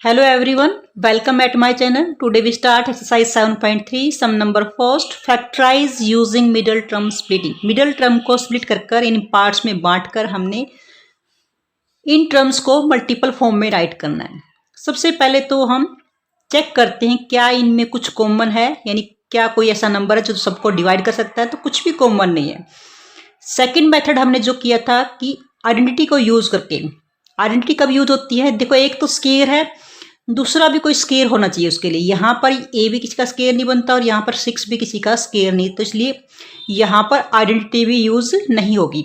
Hello everyone, welcome at my channel. Today we start exercise 7.3 sum number first factorize using middle term splitting. Middle term को split कर इन parts में बांटकर हमने इन terms को multiple form में write करना है। सबसे पहले तो हम चेक करते हैं क्या इनमें कुछ कॉमन है, यानी क्या कोई ऐसा नंबर है जो सबको डिवाइड कर सकता है। तो कुछ भी कॉमन नहीं है। सेकंड मेथड हमने जो किया था कि आइडेंटिटी को यूज करके। आइडेंटिटी कब यूज होती है? देखो, एक तो स्केयर है, दूसरा भी कोई स्केयर होना चाहिए उसके लिए। यहाँ पर ए भी किसी का स्केयर नहीं बनता और यहाँ पर 6 भी किसी का स्केयर नहीं, तो इसलिए यहाँ पर आइडेंटिटी भी यूज नहीं होगी।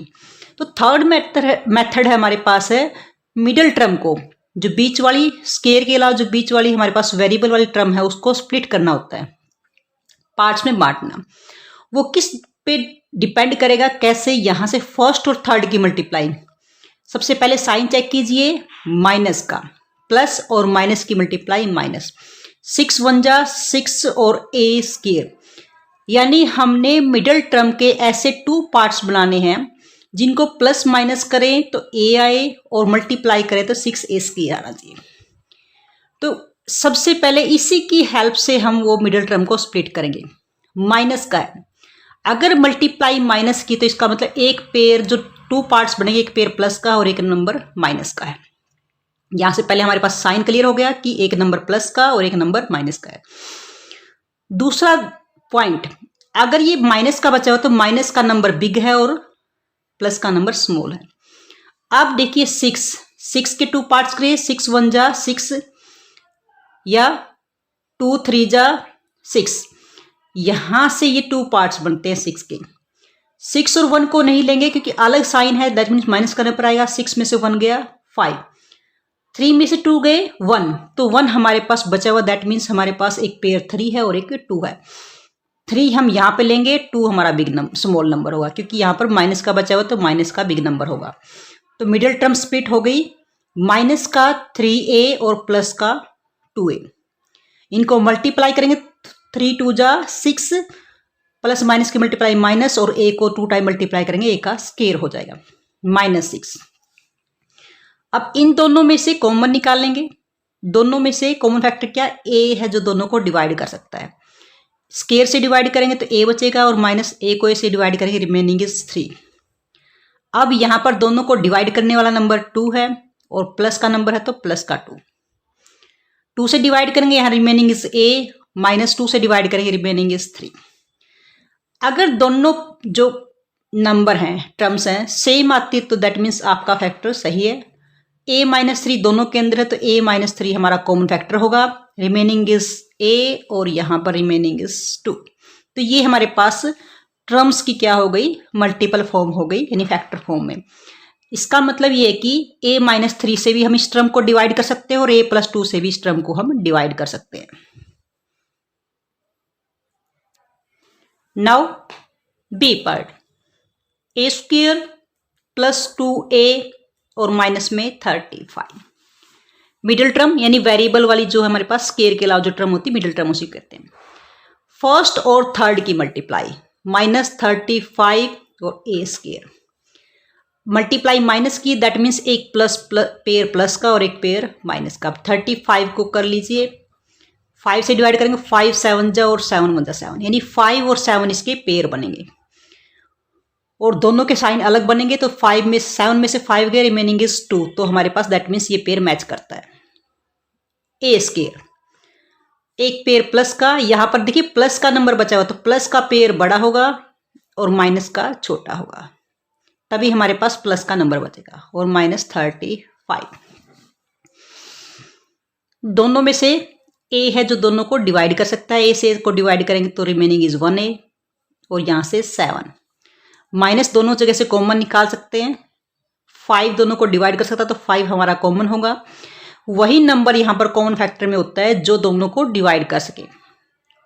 तो थर्ड मेथड है हमारे पास है मिडल टर्म को, जो बीच वाली स्केयर के अलावा जो बीच वाली हमारे पास वेरिएबल वाली टर्म है उसको स्प्लिट करना होता है, पार्ट्स में बांटना। वो किस पे डिपेंड करेगा, कैसे? यहाँ से फर्स्ट और थर्ड की मल्टीप्लाई। सबसे पहले साइन चेक कीजिए, माइनस का, प्लस और माइनस की मल्टीप्लाई माइनस। 6 1 जा 6 और ए स्केयर, यानी हमने मिडल टर्म के ऐसे 2 पार्ट्स बनाने हैं जिनको प्लस माइनस करें तो ए आए और मल्टीप्लाई करें तो 6a स्केयर आना चाहिए। तो सबसे पहले इसी की हेल्प से हम वो मिडल टर्म को स्प्लिट करेंगे। माइनस का है, अगर मल्टीप्लाई माइनस की तो इसका मतलब एक पेयर जो 2 पार्ट्स बनेंगे, एक पेयर प्लस का और एक नंबर माइनस का है। यहां से पहले हमारे पास साइन क्लियर हो गया कि एक नंबर प्लस का और एक नंबर माइनस का है। दूसरा पॉइंट, अगर ये माइनस का बचा हो तो माइनस का नंबर बिग है और प्लस का नंबर स्मॉल है। अब देखिए 6 के 2 पार्ट्स करिए, 6 1 जा 6 या 2 3 जा 6। यहां से ये 2 पार्ट्स बनते हैं 6 के। 6 और 1 को नहीं लेंगे क्योंकि अलग साइन है, दैट मीन्स माइनस करने पर आएगा। 6 में से 1 गया 5, 3 में से 2 गए 1, तो 1 हमारे पास बचा हुआ, दैट मीन्स हमारे पास एक पेयर 3 है और एक 2 है। 3 हम यहाँ पे लेंगे, 2 हमारा बिग नंबर स्मॉल नंबर होगा क्योंकि यहाँ पर माइनस का बचा हुआ तो माइनस का बिग नंबर होगा। तो मिडिल टर्म स्प्लिट हो गई, माइनस का 3a और प्लस का 2a। इनको मल्टीप्लाई करेंगे, 3 2 जा 6, प्लस माइनस की मल्टीप्लाई माइनस और a को 2 टाइम मल्टीप्लाई करेंगे, a का स्केयर हो जाएगा -6। अब इन दोनों में से कॉमन निकाल लेंगे। दोनों में से कॉमन फैक्टर क्या? a है जो दोनों को डिवाइड कर सकता है। स्केयर से डिवाइड करेंगे तो a बचेगा और माइनस a को a से डिवाइड करेंगे, रिमेनिंग इज 3। अब यहां पर दोनों को डिवाइड करने वाला नंबर 2 है और प्लस का नंबर है तो प्लस का 2 से डिवाइड करेंगे, यहां रिमेनिंग इज a, -2 से डिवाइड करेंगे, रिमेनिंग इज 3। अगर दोनों जो नंबर हैं, टर्म्स हैं, सेम आती तो दैट मीन्स आपका फैक्टर सही है। a -3 दोनों के अंदर है तो a -3 हमारा कॉमन फैक्टर होगा, रिमेनिंग इज a और यहां पर रिमेनिंग इज 2। तो ये हमारे पास टर्म्स की क्या हो गई? मल्टीपल फॉर्म हो गई, यानी फैक्टर फॉर्म में। इसका मतलब ये है कि a -3 से भी हम इस टर्म को डिवाइड कर सकते हैं और a + 2 से भी इस टर्म को हम डिवाइड कर सकते हैं। Now B part, a² + 2a और माइनस में 35। मिडिल टर्म यानी वेरिएबल वाली जो हमारे पास स्केयर के अलावा जो टर्म होती है मिडिल टर्म, उसी कहते हैं। फर्स्ट और थर्ड की मल्टीप्लाई, -35 और a²। मल्टीप्लाई माइनस की, दैट मीन्स एक पेयर प्लस का और एक पेयर माइनस का। 35 को कर लीजिए, 5 से डिवाइड करेंगे, 5 7 जा और 7 1 जा 7, यानी 5 और 7 इसके पेयर बनेंगे और दोनों के साइन अलग बनेंगे। तो 7 में से 5 गए, रिमेनिंग इज 2, तो हमारे पास दैट मीन्स ये पेयर मैच करता है। a², एक पेयर प्लस का, यहां पर देखिए प्लस का नंबर बचा हुआ तो प्लस का पेयर बड़ा होगा और माइनस का छोटा होगा, तभी हमारे पास प्लस का नंबर बचेगा, और -35। दोनों में से a है जो दोनों को डिवाइड कर सकता है, a से को डिवाइड करेंगे तो रिमेनिंग इज 1a और यहां से 7। माइनस दोनों जगह से कॉमन निकाल सकते हैं, 5 दोनों को डिवाइड कर सकता है तो 5 हमारा कॉमन होगा। वही नंबर यहां पर कॉमन फैक्टर में होता है जो दोनों को डिवाइड कर सके।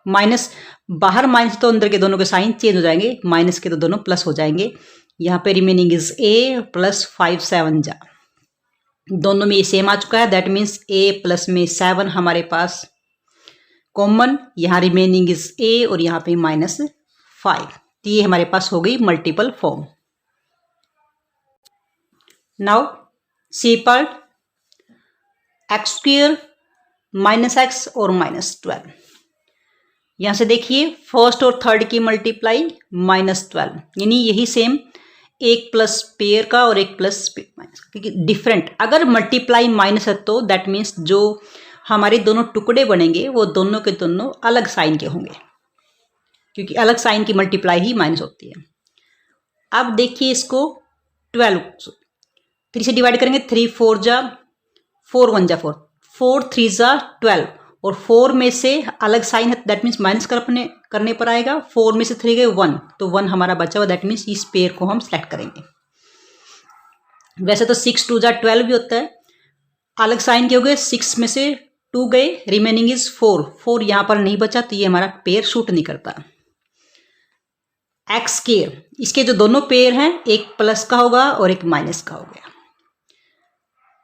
माइनस बाहर माइनस तो अंदर के दोनों के साइन चेंज हो जाएंगे, माइनस के तो दोनों प्लस हो जाएंगे। यहाँ पे रिमेनिंग इज a + 5 7 जा, दोनों में ये सेम आ चुका है, दैट मीन्स a प्लस में 7 हमारे पास कॉमन, यहाँ रिमेनिंग इज a और यहाँ पे -5। तो ये हमारे पास हो गई multiple form. Now C part, x² -x और -12। यहाँ से देखिए फर्स्ट और थर्ड की मल्टीप्लाई -12, यानी यही सेम एक प्लस पेयर का और एक प्लस माइनस, क्योंकि डिफरेंट अगर मल्टीप्लाई माइनस है तो दैट मीन्स जो हमारे दोनों टुकड़े बनेंगे वो दोनों के दोनों अलग साइन के होंगे, क्योंकि अलग साइन की मल्टीप्लाई ही माइनस होती है। अब देखिए इसको 12 3 से डिवाइड करेंगे, 3 4 जा 4 1 जा 4, 4 3 जा 12 और 4 में से अलग साइन है दैट मीन्स माइनस करने पर आएगा। 4 में से 3 गए 1, तो 1 हमारा बचा हुआ, दैट मीन्स इस पेयर को हम सेलेक्ट करेंगे। वैसे तो 6 2 जा 12 भी होता है, अलग साइन के हो गए, 6 में से 2 गए, रिमेनिंग इज 4, 4 यहाँ पर नहीं बचा तो ये हमारा पेयर शूट नहीं करता। एक्स स्क्वायर, इसके जो दोनों पेयर हैं एक प्लस का होगा और एक माइनस का हो गया।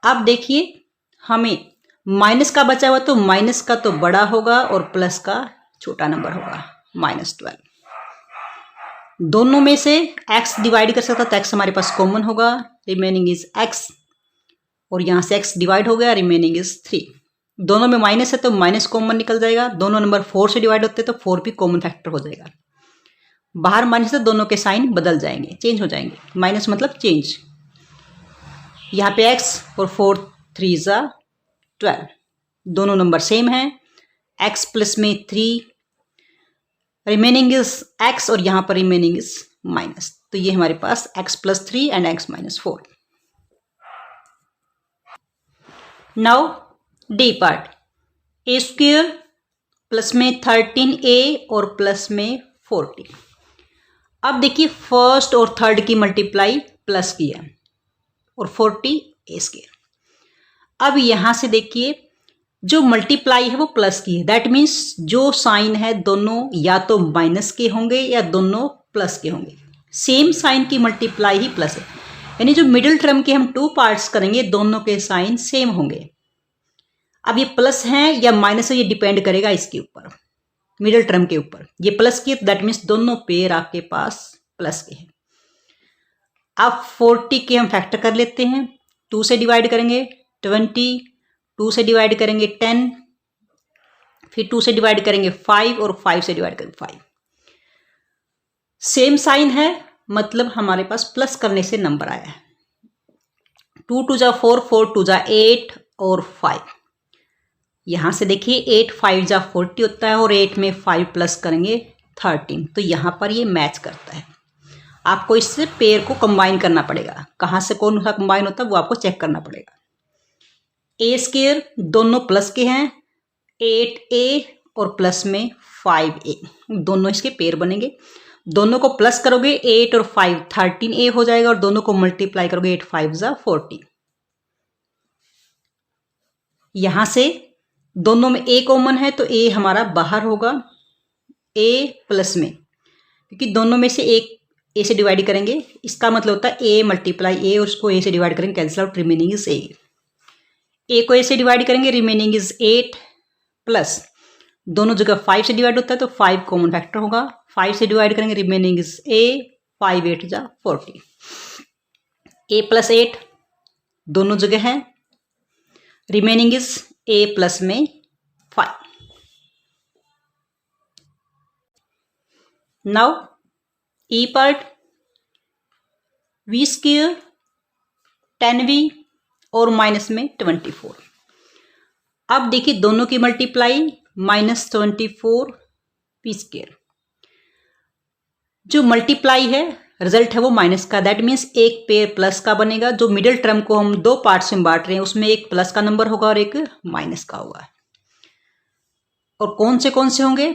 अब देखिए हमें माइनस का बचा हुआ, तो माइनस का तो बड़ा होगा और प्लस का छोटा नंबर होगा -12। दोनों में से x डिवाइड कर सकता, तो x हमारे पास कॉमन होगा, रिमेनिंग इज x, और यहाँ से x डिवाइड हो गया, रिमेनिंग इज 3। दोनों में माइनस है तो माइनस कॉमन निकल जाएगा, दोनों नंबर 4 से डिवाइड होते हैं तो 4 भी कॉमन फैक्टर हो जाएगा। बाहर माइनस है दोनों के साइन बदल जाएंगे, चेंज हो जाएंगे, माइनस मतलब चेंज। यहाँ पे x और 4 3 जा 12, दोनों नंबर सेम हैं, x प्लस में 3, रिमेनिंग इज x और यहाँ पर रिमेनिंग इज माइनस, तो ये हमारे पास x plus 3 and x minus 4। Now D part, A square plus में 13a और प्लस में 14। अब देखिए फर्स्ट और थर्ड की मल्टीप्लाई प्लस की है और 40 ए स्क्वायर। अब यहाँ से देखिए जो मल्टीप्लाई है वो प्लस की है, दैट मीन्स जो साइन है दोनों या तो माइनस के होंगे या दोनों प्लस के होंगे। सेम साइन की मल्टीप्लाई ही प्लस है, यानी जो मिडिल टर्म के हम 2 पार्ट्स करेंगे दोनों के साइन सेम होंगे। अब ये प्लस हैं या माइनस है ये डिपेंड करेगा इसके ऊपर, मिडिल टर्म के ऊपर। ये प्लस की है दैट मीन्स दोनों पेयर आपके पास प्लस के हैं। अब 40 के हम फैक्टर कर लेते हैं, 2 से डिवाइड करेंगे 20, 2 से डिवाइड करेंगे 10, फिर 2 से डिवाइड करेंगे 5 और 5 से डिवाइड करेंगे 5। सेम साइन है मतलब हमारे पास प्लस करने से नंबर आया है। 2 2 जा 4, 4 2 जा 8 और 5। यहाँ से देखिए 8 5 जा 40 होता है और 8 में 5 प्लस करेंगे 13, तो यहाँ पर ये मैच करता है। आपको इससे पेयर को कंबाइन करना पड़ेगा, कहाँ से कौन सा कंबाइन होता है वो आपको चेक करना पड़ेगा। ए स्क्वायर दोनों प्लस के हैं, 8a और प्लस में 5a, दोनों इसके पेयर बनेंगे। दोनों को प्लस करोगे 8 और 5 13a हो जाएगा, और दोनों को मल्टीप्लाई करोगे 8 5 जा 40। यहाँ से दोनों में a कॉमन है तो a हमारा बाहर होगा, a प्लस में, क्योंकि दोनों में से एक a से डिवाइड करेंगे, इसका मतलब होता है a मल्टीप्लाई a, उसको a से डिवाइड करेंगे, cancel out, remaining is a। a को a से डिवाइड करेंगे, रिमेनिंग इज 8 प्लस दोनों जगह 5 से डिवाइड होता है तो 5 कॉमन फैक्टर होगा, 5 से डिवाइड करेंगे, रिमेनिंग इज a, 5 8 जा 40। a प्लस 8 दोनों जगह है, रिमेनिंग इज a प्लस में 5। नाउ ई पार्ट, v स्क्वायर 10v और माइनस में 24। अब देखिए दोनों की मल्टीप्लाई -24 v स्क्वायर। जो मल्टीप्लाई है रिजल्ट है वो माइनस का, दैट मीन्स एक पेयर प्लस का बनेगा। जो मिडिल टर्म को हम 2 पार्ट्स में बांट रहे हैं उसमें एक प्लस का नंबर होगा और एक माइनस का होगा। और कौन से होंगे,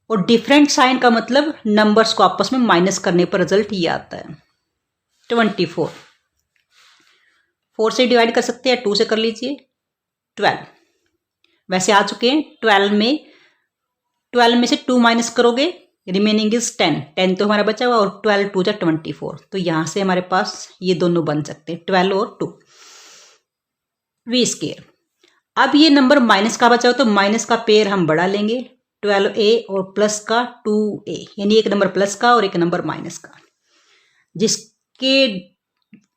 और डिफरेंट साइन का मतलब नंबर्स को आपस में माइनस करने पर रिजल्ट ये आता है। 24 4 से डिवाइड कर सकते हैं, 2 से कर लीजिए 12, वैसे आ चुके हैं। 12 में से 2 माइनस करोगे, रिमेनिंग इज 10, 10 तो हमारा बचा हुआ, और 12 2 जा 24, तो यहाँ से हमारे पास ये दोनों बन सकते हैं 12 और 2 v स्क्वायर। अब ये नंबर माइनस का बचा हो तो माइनस का पेयर हम बड़ा लेंगे, 12a और प्लस का 2a, यानी एक नंबर प्लस का और एक नंबर माइनस का। जिसके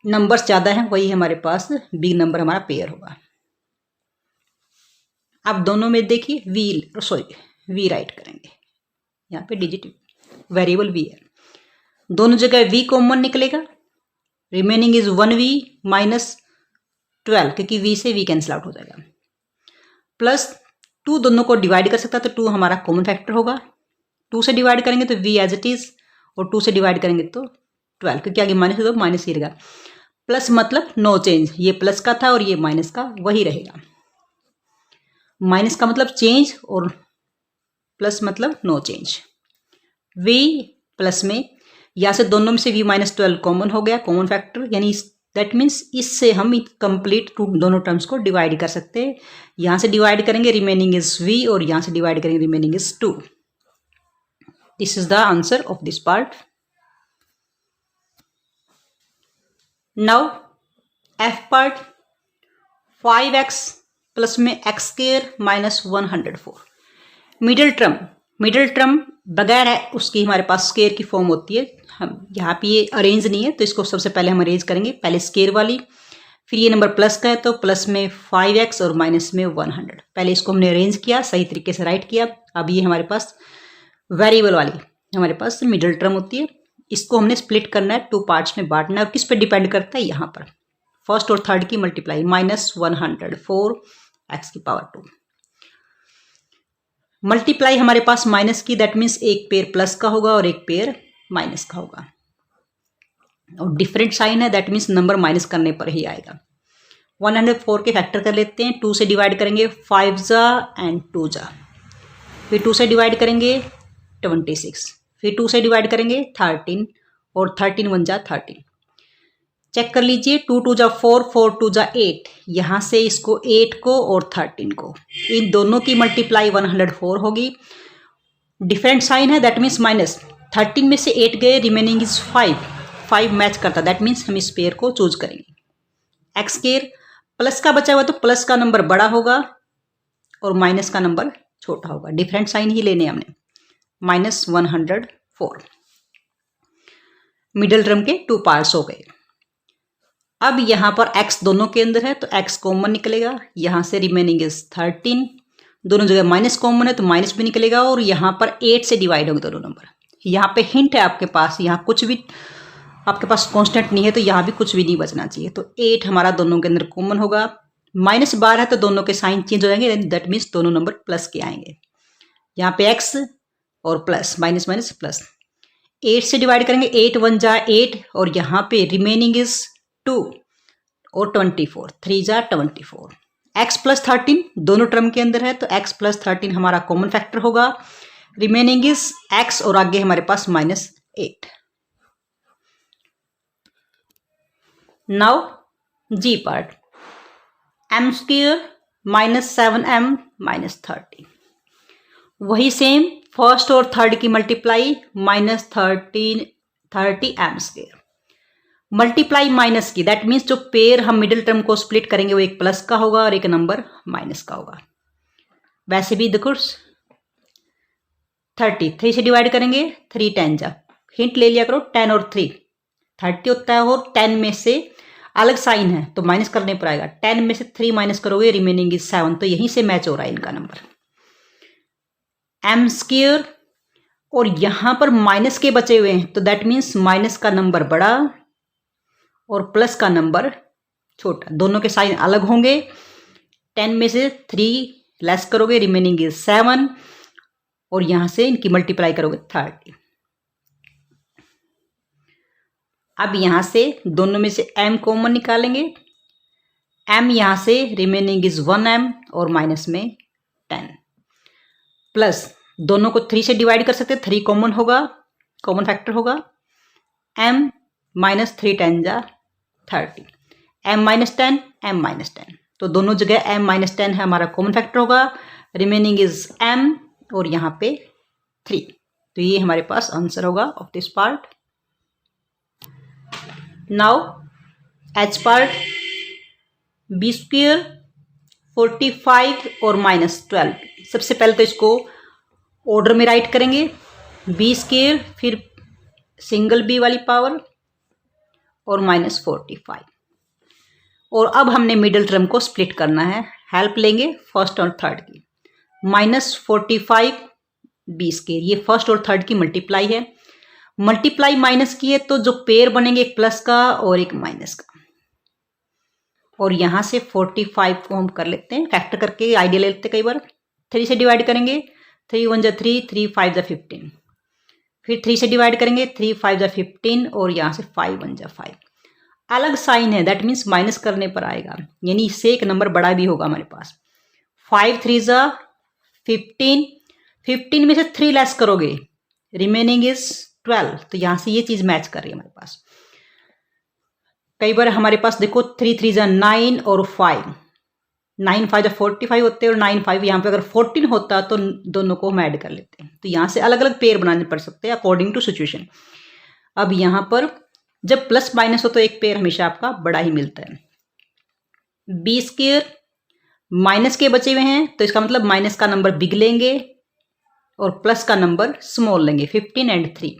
नंबर्स ज़्यादा हैं वही हमारे पास बिग नंबर हमारा पेयर होगा। अब दोनों में देखिए वी राइट करेंगे, यहाँ पे डिजिट वेरिएबल वी है, दोनों जगह वी कॉमन निकलेगा, रिमेनिंग इज 1v माइनस 12 क्योंकि वी से वी कैंसिल आउट हो जाएगा, प्लस 2 दोनों को डिवाइड कर सकता है तो 2 हमारा कॉमन फैक्टर होगा, 2 से डिवाइड करेंगे तो v एज इट इज, और 2 से डिवाइड करेंगे तो 12 क्योंकि आगे माइनस है तो माइनस ही रहेगा, प्लस मतलब नो चेंज, ये प्लस का था और ये माइनस का वही रहेगा, माइनस का मतलब चेंज और प्लस मतलब नो चेंज, v प्लस में यहाँ से दोनों में से v माइनस 12 कॉमन हो गया, कॉमन फैक्टर, यानी दैट मीन्स इससे हम कंप्लीट दोनों टर्म्स को डिवाइड कर सकते हैं, यहाँ से डिवाइड करेंगे रिमेनिंग इज v और यहाँ से डिवाइड करेंगे remaining is 2। This is the answer of this part. Now f part 5x plus में x square minus 104, middle term बगैर है उसकी हमारे पास स्क्वायर की फॉर्म होती है, हम यहाँ पे ये अरेंज नहीं है तो इसको सबसे पहले हम अरेंज करेंगे, पहले स्क्वायर वाली, फिर ये नंबर प्लस का है तो प्लस में 5x और माइनस में 100, पहले इसको हमने अरेंज किया, सही तरीके से राइट किया। अब ये हमारे पास वेरिएबल वाली हमारे पास मिडिल टर्म होती है, इसको हमने स्प्लिट करना है, 2 पार्ट्स में बांटना है, और किस पे डिपेंड करता है, यहाँ पर फर्स्ट और थर्ड की मल्टीप्लाई, माइनस 104 x की पावर 2, मल्टीप्लाई हमारे पास माइनस की, दैट मीन्स एक पेयर प्लस का होगा और एक पेयर माइनस का होगा, और डिफरेंट साइन है दैट मीन्स नंबर माइनस करने पर ही आएगा। 104 के फैक्टर कर लेते हैं, 2 से डिवाइड करेंगे 5 जा एंड 2 जा, फिर 2 से डिवाइड करेंगे 26, फिर 2 से डिवाइड करेंगे 13 और 13 1 जा 13, चेक कर लीजिए 2 2 जा 4 4 2 जा 8, यहाँ से इसको 8 को और 13 को, इन दोनों की मल्टीप्लाई 104 होगी, डिफरेंट साइन है दैट मीन्स माइनस, 13 में से 8 गए, रिमेनिंग इज 5 मैच करता, दैट मीन्स हम इस पेयर को चूज करेंगे। एक्स स्क्वायर प्लस का बचा हुआ तो प्लस का नंबर बड़ा होगा और माइनस का नंबर छोटा होगा, डिफरेंट साइन ही लेने हमने, माइनस 104, मिडिल टर्म के 2 पार्ट्स हो गए। अब यहाँ पर x दोनों के अंदर है तो x कॉमन निकलेगा, यहाँ से रिमेनिंग इज 13, दोनों जगह माइनस कॉमन है तो माइनस भी निकलेगा, और यहाँ पर 8 से डिवाइड होंगे दोनों नंबर। यहाँ पे हिंट है आपके पास, यहाँ कुछ भी आपके पास कांस्टेंट नहीं है तो यहाँ भी कुछ भी नहीं बचना चाहिए, तो 8 हमारा दोनों के अंदर कॉमन होगा, माइनस बार है तो दोनों के साइन चेंज हो जाएंगे, दैट मीन्स दोनों नंबर प्लस के आएंगे, यहाँ पे x और प्लस माइनस माइनस प्लस, 8 से डिवाइड करेंगे 8 1 जा 8, और यहाँ पे रिमेनिंग इज 2 और 24, 3 जा 24, x प्लस 13 दोनों टर्म के अंदर है तो x प्लस 13 हमारा कॉमन फैक्टर होगा, रिमेनिंग इज x और आगे हमारे पास minus 8। Now g part m square minus 7m minus 30, वही सेम फर्स्ट और थर्ड की multiply minus 30 m square, multiply minus की, दैट मीन्स जो पेयर हम मिडिल टर्म को स्प्लिट करेंगे वो एक प्लस का होगा और एक नंबर माइनस का होगा। वैसे भी देखो 3 से डिवाइड करेंगे 3 10 जा, हिंट ले लिया करो 10 और 3 30 होता है, और 10 में से अलग साइन है तो माइनस करने पर आएगा, 10 में से 3 माइनस करोगे रिमेनिंग इज 7, तो यहीं से मैच हो रहा है इनका नंबर। m स्क्वायर और यहाँ पर माइनस के बचे हुए हैं तो दैट मीन्स माइनस का नंबर बड़ा और प्लस का नंबर छोटा, दोनों के साइन अलग होंगे, 10 में से 3 लेस करोगे रिमेनिंग इज 7, और यहां से इनकी मल्टीप्लाई करोगे 30। अब यहां से दोनों में से m कॉमन निकालेंगे, m यहां से रिमेनिंग इज 1m और माइनस में 10, प्लस दोनों को 3 से डिवाइड कर सकते, 3 कॉमन होगा, कॉमन फैक्टर होगा, m माइनस 3 10 जा 30, m माइनस 10 m माइनस 10, तो दोनों जगह m माइनस 10 है हमारा कॉमन फैक्टर होगा, रिमेनिंग इज m और यहाँ पे 3, तो ये हमारे पास आंसर होगा of this part. Now h part b square 45 और माइनस 12, सबसे पहले तो इसको ऑर्डर में राइट करेंगे, b स्क्वायर फिर सिंगल b वाली पावर और माइनस 45, और अब हमने मिडिल टर्म को स्प्लिट करना है, हेल्प लेंगे फर्स्ट और थर्ड की। -45 बी स्क्वायर, ये फर्स्ट और थर्ड की मल्टीप्लाई है। मल्टीप्लाई माइनस की है तो जो पेयर बनेंगे एक प्लस का और एक माइनस का, और यहां से 45 को हम कर लेते हैं फैक्टर करके, आइडिया ले लेते हैं कई बार। 3 से डिवाइड करेंगे, 3 1 जा 3, 3 5 जा 15, फिर 3 से डिवाइड करेंगे, 3 5 जा 15, और यहाँ से 5 1 जा 5। अलग साइन है, दैट मीन्स माइनस करने पर आएगा, यानी इससे एक नंबर बड़ा भी होगा हमारे पास। 5 3 जा 15, 15 में से 3 लेस करोगे, रिमेनिंग इज 12, तो यहाँ से ये चीज मैच कर रही है हमारे पास। कई बार हमारे पास देखो 3 3 जा 9 और 5, 9 5 जा 45 होते हैं, और 9 5 यहाँ पे अगर 14 होता तो दोनों को हम ऐड कर लेते हैं। तो यहाँ से अलग अलग पेयर बनाने पड़ सकते हैं अकॉर्डिंग टू सिचुएशन। अब यहाँ पर जब प्लस माइनस हो तो एक पेयर हमेशा आपका बड़ा ही मिलता है। बी स्क्वायर माइनस के बचे हुए हैं, तो इसका मतलब माइनस का नंबर बिग लेंगे और प्लस का नंबर स्मॉल लेंगे। 15 एंड 3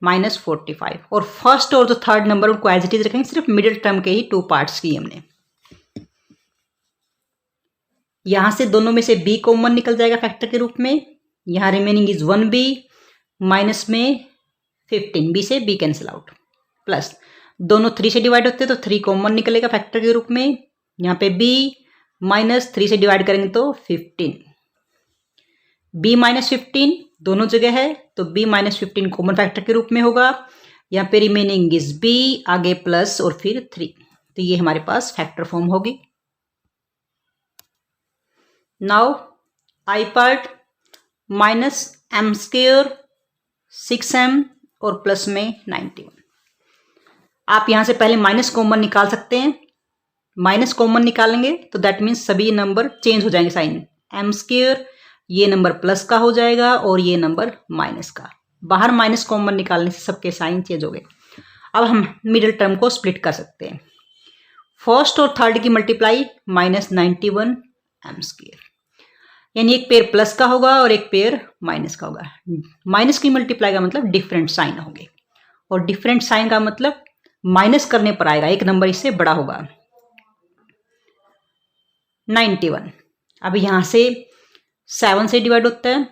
-45, और फर्स्ट और जो थर्ड नंबर उनको एज इट इज रखेंगे, सिर्फ मिडिल टर्म के ही 2 पार्ट्स की हमने। यहां से दोनों में से b कॉमन निकल जाएगा फैक्टर के रूप में। यहां रिमेनिंग इज 1b, माइनस में 15, b से b कैंसिल आउट, प्लस दोनों 3 से डिवाइड होते हैं तो 3 कॉमन निकलेगा फैक्टर के रूप में। यहाँ पे b माइनस 3 से डिवाइड करेंगे तो 15, b माइनस 15 दोनों जगह है, तो b माइनस 15 कॉमन फैक्टर के रूप में होगा। यहाँ पे रिमेनिंग इज b, आगे प्लस और फिर 3, तो ये हमारे पास फैक्टर फॉर्म होगी। Now I part -m square 6m और प्लस में 91। आप यहां से पहले माइनस कॉमन निकाल सकते हैं। माइनस कॉमन निकालेंगे तो दैट मीन्स सभी नंबर चेंज हो जाएंगे साइन। m स्क्वायर ये नंबर प्लस का हो जाएगा और ये नंबर माइनस का। बाहर माइनस कॉमन निकालने से सबके साइन चेंज हो गए। अब हम मिडिल टर्म को स्प्लिट कर सकते हैं। फर्स्ट और थर्ड की मल्टीप्लाई -91 m स्क्वायर, यानी एक पेयर प्लस का होगा और एक पेयर माइनस का होगा। माइनस की मल्टीप्लाई का मतलब डिफरेंट साइन होंगे, और डिफरेंट साइन का मतलब माइनस करने पर आएगा, एक नंबर इससे बड़ा होगा। 91, अब यहां से 7 से डिवाइड होता है,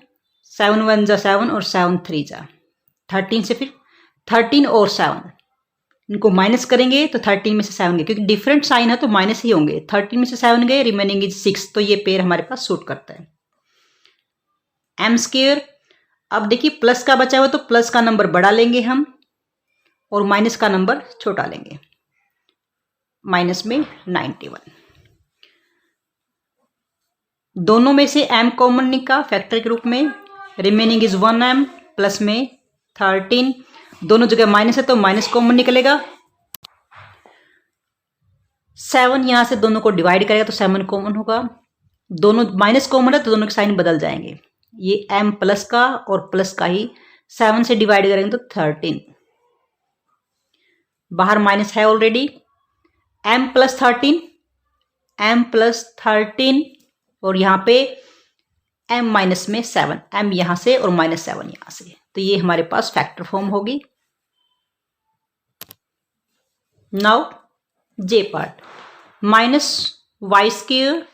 7 1 जा 7 और 7 3 जा 13, से फिर 13 और 7 इनको माइनस करेंगे तो 13 में से 7 गए, क्योंकि डिफरेंट साइन है तो माइनस ही होंगे। 13 में से 7 गए, रिमेनिंग इज 6, तो ये पेयर हमारे पास सूट करता है। m स्क्वायर, अब देखिए प्लस का बचा हुआ तो प्लस का नंबर बड़ा लेंगे हम और माइनस का नंबर छोटा लेंगे, माइनस में 91। दोनों में से m कॉमन निकाल फैक्टर के रूप में, रिमेनिंग इज 1m प्लस में 13, दोनों जगह माइनस है तो माइनस कॉमन निकलेगा। 7 यहां से दोनों को डिवाइड करेगा तो 7 कॉमन होगा, दोनों माइनस कॉमन है तो दोनों के साइन बदल जाएंगे। ये m प्लस का और प्लस का ही 7 से डिवाइड करेंगे तो 13, बाहर माइनस है ऑलरेडी। m प्लस 13 और यहाँ पे m माइनस में 7, m यहां से और -7 यहां से, तो ये हमारे पास फैक्टर फॉर्म होगी। Now j part -y square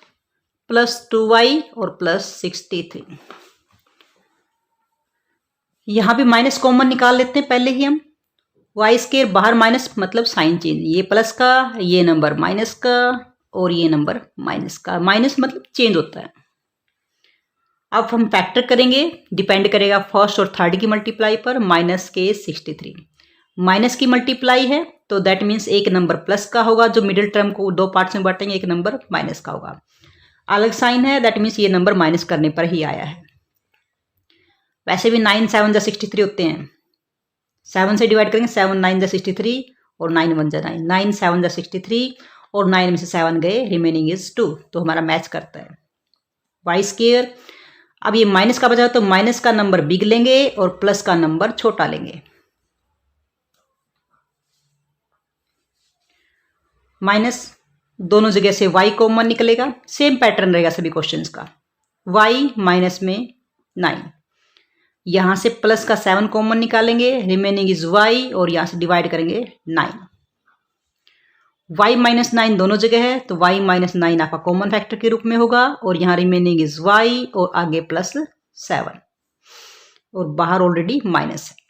plus 2y और प्लस 63। यहां भी माइनस कॉमन निकाल लेते हैं पहले ही हम। y स्क्वायर बाहर माइनस मतलब साइन चेंज, ये प्लस का, ये नंबर माइनस का और ये नंबर माइनस का, माइनस मतलब चेंज होता है। अब हम फैक्टर करेंगे, डिपेंड करेगा फर्स्ट और थर्ड की मल्टीप्लाई पर। माइनस के 63 माइनस की मल्टीप्लाई है तो दैट मीन्स एक नंबर प्लस का होगा, जो मिडिल टर्म को 2 पार्ट्स में बांटेंगे, एक नंबर माइनस का होगा। अलग साइन है, दैट मीन्स ये नंबर माइनस करने पर ही आया है। वैसे भी 9 7 जा 63 होते हैं, 7 से डिवाइड करेंगे, 7 9 जा 63 और 9 1 जा 9, 9 7 जा 63 और 9 में से 7 गए, रिमेनिंग इज 2, तो हमारा मैच करता है। y स्क्वायर, अब ये माइनस का बचा तो माइनस का नंबर बिग लेंगे और प्लस का नंबर छोटा लेंगे। माइनस दोनों जगह से y कॉमन निकलेगा, सेम पैटर्न रहेगा सभी क्वेश्चंस का। y माइनस में 9, यहां से प्लस का 7 कॉमन निकालेंगे, रिमेनिंग इज y और यहां से डिवाइड करेंगे 9। y माइनस 9 दोनों जगह है तो y माइनस 9 आपका कॉमन फैक्टर के रूप में होगा और यहाँ रिमेनिंग इज y और आगे प्लस 7 और बाहर ऑलरेडी माइनस है।